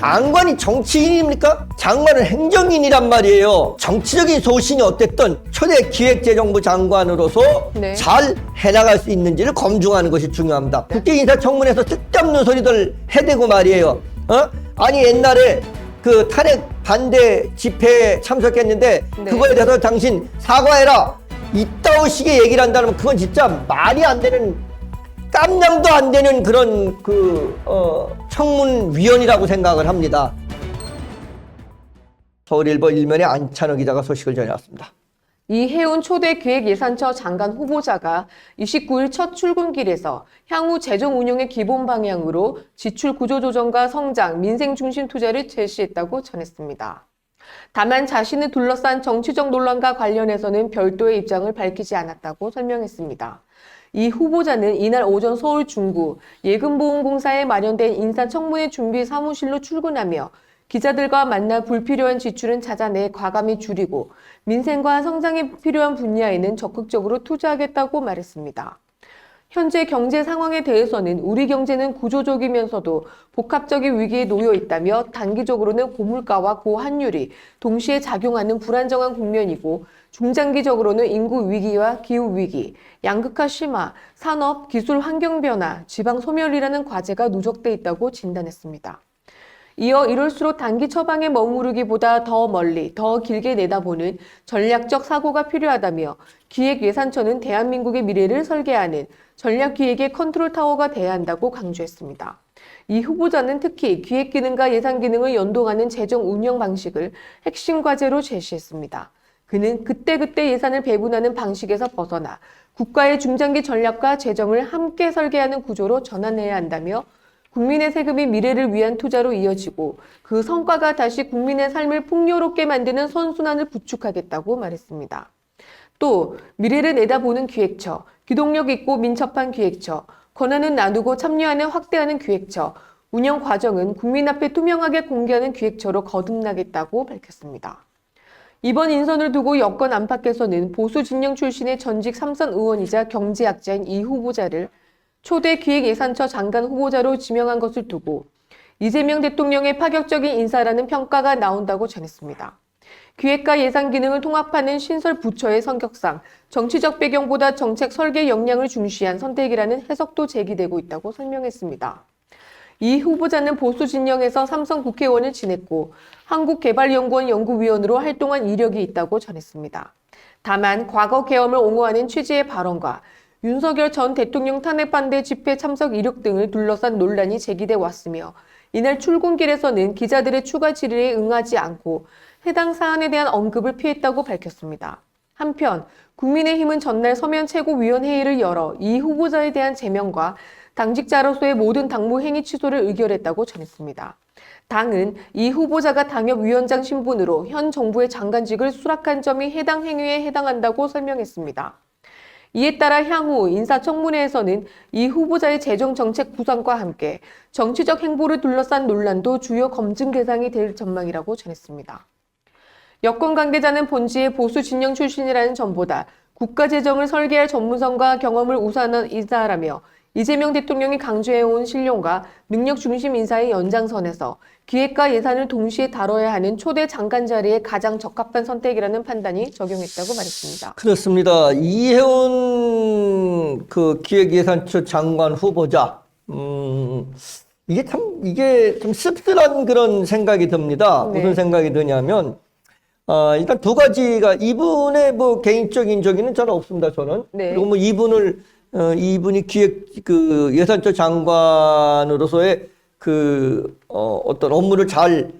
장관이 정치인입니까? 장관은 행정인이란 말이에요. 정치적인 소신이 어땠든 초대 기획재정부 장관으로서 네. 잘 해나갈 수 있는지를 검증하는 것이 중요합니다. 국제인사청문회에서 쓸데없는 소리들 해대고 말이에요. 아니 옛날에 그 탄핵 반대 집회에 참석했는데 네. 그거에 대해서 당신 사과해라. 이따오 식의 얘기를 한다면 그건 진짜 말이 안 되는 깜냥도 안 되는 그런 청문위원이라고 생각을 합니다. 서울일보 일면에 안찬호 기자가 소식을 전해왔습니다. 이해운 초대 기획예산처 장관 후보자가 29일 첫 출근길에서 향후 재정 운영의 기본 방향으로 지출 구조 조정과 성장, 민생 중심 투자를 제시했다고 전했습니다. 다만 자신을 둘러싼 정치적 논란과 관련해서는 별도의 입장을 밝히지 않았다고 설명했습니다. 이 후보자는 이날 오전 서울 중구 예금보험공사에 마련된 인사청문회 준비 사무실로 출근하며 기자들과 만나 불필요한 지출은 찾아내 과감히 줄이고 민생과 성장에 필요한 분야에는 적극적으로 투자하겠다고 말했습니다. 현재 경제 상황에 대해서는 우리 경제는 구조적이면서도 복합적인 위기에 놓여 있다며 단기적으로는 고물가와 고환율이 동시에 작용하는 불안정한 국면이고 중장기적으로는 인구 위기와 기후 위기, 양극화 심화, 산업, 기술 환경 변화, 지방 소멸이라는 과제가 누적돼 있다고 진단했습니다. 이어 이럴수록 단기 처방에 머무르기보다 더 멀리, 더 길게 내다보는 전략적 사고가 필요하다며 기획예산처는 대한민국의 미래를 설계하는 전략기획의 컨트롤타워가 돼야 한다고 강조했습니다. 이 후보자는 특히 기획기능과 예산기능을 연동하는 재정 운영 방식을 핵심 과제로 제시했습니다. 그는 그때그때 예산을 배분하는 방식에서 벗어나 국가의 중장기 전략과 재정을 함께 설계하는 구조로 전환해야 한다며 국민의 세금이 미래를 위한 투자로 이어지고 그 성과가 다시 국민의 삶을 풍요롭게 만드는 선순환을 구축하겠다고 말했습니다. 또 미래를 내다보는 기획처, 기동력 있고 민첩한 기획처, 권한은 나누고 참여하는 확대하는 기획처, 운영 과정은 국민 앞에 투명하게 공개하는 기획처로 거듭나겠다고 밝혔습니다. 이번 인선을 두고 여권 안팎에서는 보수 진영 출신의 전직 삼선 의원이자 경제학자인 이 후보자를 초대 기획예산처 장관 후보자로 지명한 것을 두고 이재명 대통령의 파격적인 인사라는 평가가 나온다고 전했습니다. 기획과 예산 기능을 통합하는 신설 부처의 성격상 정치적 배경보다 정책 설계 역량을 중시한 선택이라는 해석도 제기되고 있다고 설명했습니다. 이 후보자는 보수 진영에서 삼선 국회의원을 지냈고 한국개발연구원 연구위원으로 활동한 이력이 있다고 전했습니다. 다만 과거 계엄을 옹호하는 취지의 발언과 윤석열 전 대통령 탄핵 반대 집회 참석 이력 등을 둘러싼 논란이 제기돼 왔으며 이날 출근길에서는 기자들의 추가 질의에 응하지 않고 해당 사안에 대한 언급을 피했다고 밝혔습니다. 한편 국민의힘은 전날 서면 최고위원회의를 열어 이 후보자에 대한 제명과 당직자로서의 모든 당무 행위 취소를 의결했다고 전했습니다. 당은 이 후보자가 당협위원장 신분으로 현 정부의 장관직을 수락한 점이 해당 행위에 해당한다고 설명했습니다. 이에 따라 향후 인사청문회에서는 이 후보자의 재정정책 구상과 함께 정치적 행보를 둘러싼 논란도 주요 검증 대상이 될 전망이라고 전했습니다. 여권 관계자는 본지의 보수 진영 출신이라는 점보다 국가재정을 설계할 전문성과 경험을 우선한 인사라며 이재명 대통령이 강조해온 신용과 능력 중심 인사의 연장선에서 기획과 예산을 동시에 다뤄야 하는 초대 장관 자리에 가장 적합한 선택이라는 판단이 적용했다고 말했습니다. 그렇습니다. 이해운 그 기획예산처 장관 후보자, 이게 좀 씁쓸한 그런 생각이 듭니다. 네. 무슨 생각이 드냐면, 일단 두 가지가 이분의 뭐 개인적인 적이는 저는 없습니다. 저는. 네. 그리고 뭐 이분이 예산처 장관으로서의 어떤 업무를 잘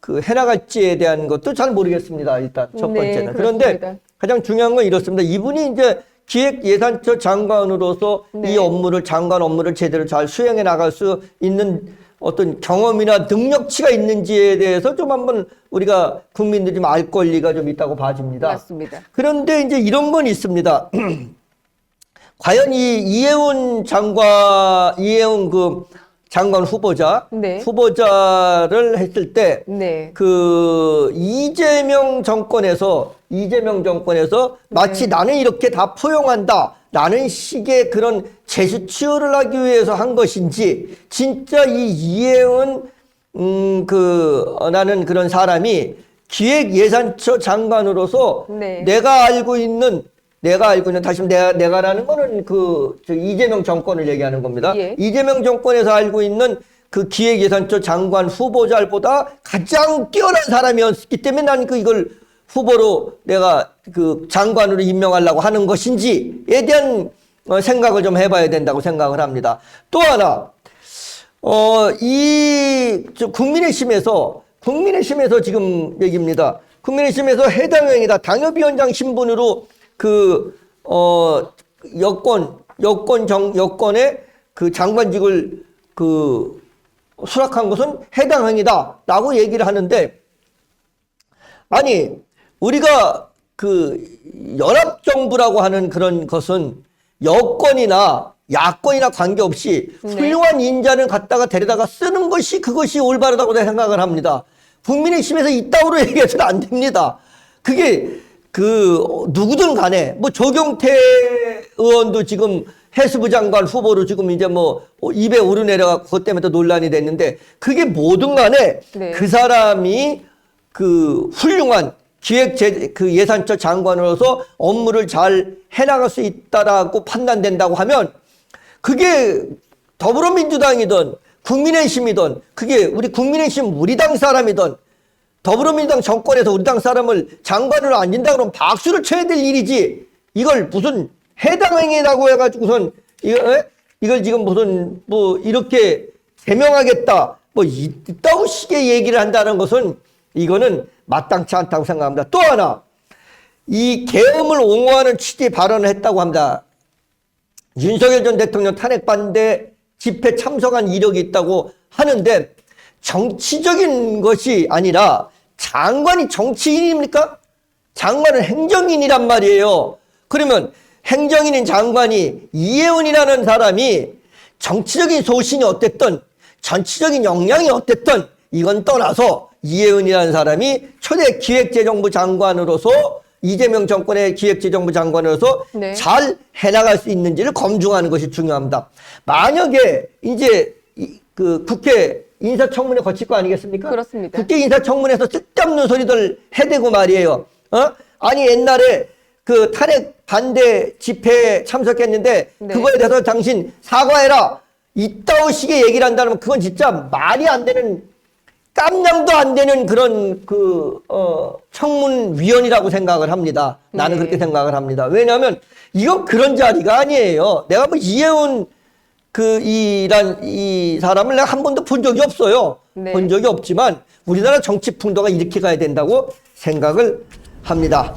해나갈지에 대한 것도 잘 모르겠습니다. 일단 첫 번째는. 네, 그런데 그렇습니다. 가장 중요한 건 이렇습니다. 이분이 이제 기획예산처 장관으로서 네. 이 장관 업무를 제대로 잘 수행해 나갈 수 있는 어떤 경험이나 능력치가 있는지에 대해서 좀 한번 우리가 국민들이 좀 알 권리가 좀 있다고 봐집니다. 맞습니다. 그런데 이제 이런 건 있습니다. 과연 이해운 그 장관 후보자, 네. 후보자를 했을 때, 네. 이재명 정권에서 마치 나는 이렇게 다 포용한다. 라는 식의 그런 제스처를 하기 위해서 한 것인지, 진짜 이 이해운 나는 그런 사람이 기획예산처 장관으로서 네. 내가 알고 있는 다시 내가라는 거는 이재명 정권을 얘기하는 겁니다. 예. 이재명 정권에서 알고 있는 그 기획예산처 장관 후보자보다 가장 뛰어난 사람이었기 때문에 나는 이걸 후보로 내가 장관으로 임명하려고 하는 것인지에 대한 생각을 좀 해봐야 된다고 생각을 합니다. 또 하나, 국민의힘에서 지금 얘기입니다. 국민의힘에서 해당형이다. 당협위원장 신분으로 여권의 장관직을 수락한 것은 해당행위다라고 얘기를 하는데, 아니 우리가 연합정부라고 하는 그런 것은 여권이나 야권이나 관계없이 네. 훌륭한 인자를 갖다가 데려다가 쓰는 것이 그것이 올바르다고 내가 생각을 합니다. 국민의힘에서 이따위로 얘기해서는 안 됩니다. 그게 누구든 간에 조경태 의원도 지금 해수부 장관 후보로 지금 이제 입에 오르내려가 그것 때문에 또 논란이 됐는데, 그게 뭐든 간에 네. 그 사람이 훌륭한 예산처 장관으로서 업무를 잘 해나갈 수 있다라고 판단된다고 하면, 그게 더불어민주당이든 국민의힘이든, 그게 우리 국민의힘 우리 당 사람이든 더불어민주당 정권에서 우리 당 사람을 장관으로 앉힌다 그러면 박수를 쳐야 될 일이지, 이걸 무슨 해당행위라고 해가지고선 이걸 지금 무슨 이렇게 제명하겠다 이따구 식의 얘기를 한다는 것은 이거는 마땅치 않다고 생각합니다. 또 하나, 이 계엄을 옹호하는 취지의 발언을 했다고 합니다. 윤석열 전 대통령 탄핵 반대 집회 참석한 이력이 있다고 하는데, 정치적인 것이 아니라 장관이 정치인입니까? 장관은 행정인이란 말이에요. 그러면 행정인인 장관이 이혜원이라는 사람이 정치적인 소신이 어땠든 정치적인 역량이 어땠든 이건 떠나서 이혜원이라는 사람이 초대 기획재정부 장관으로서, 이재명 정권의 기획재정부 장관으로서 네. 잘 해나갈 수 있는지를 검증하는 것이 중요합니다. 만약에 이제 국회 인사청문회 거칠 거 아니겠습니까? 그렇습니다. 국회 인사청문회에서 쓸데없는 소리들 해대고 말이에요. 아니 옛날에 탄핵 반대 집회에 참석했는데 네. 그거에 대해서 당신 사과해라, 이따위 식의 얘기를 한다면 그건 진짜 말이 안 되는, 깜냥도 안 되는 그런 청문위원이라고 생각을 합니다. 나는 네. 그렇게 생각을 합니다. 왜냐하면 이건 그런 자리가 아니에요. 내가 이혜원 이 사람을 내가 한 번도 본 적이 없어요. 네. 본 적이 없지만 우리나라 정치 풍도가 이렇게 가야 된다고 생각을 합니다.